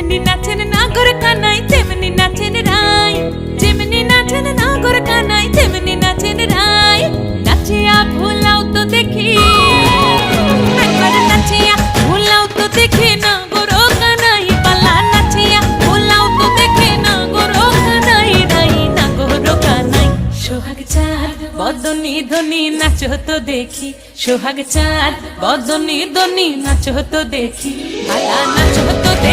যেমনি নাচেন নাগর কানাই তেমনি নাচেন রাই, যেমনি নাচেন নাগর কানাই তেমনি নাচেন রাই। নাচিয়া ভুলাও তো দেখি, একবার নাচিয়া ভুলাও তো দেখি নাগর কানাই পালা, নাচিয়া ভুলাও তো দেখি নাগর কানাই রাই, নাগর কানাই। সোহাগ চাঁদ বদনি ধনি নাচো তো দেখি, সোহাগ চাঁদ বদনি ধনি নাচো তো দেখি, পালা নাচো তো দেখি।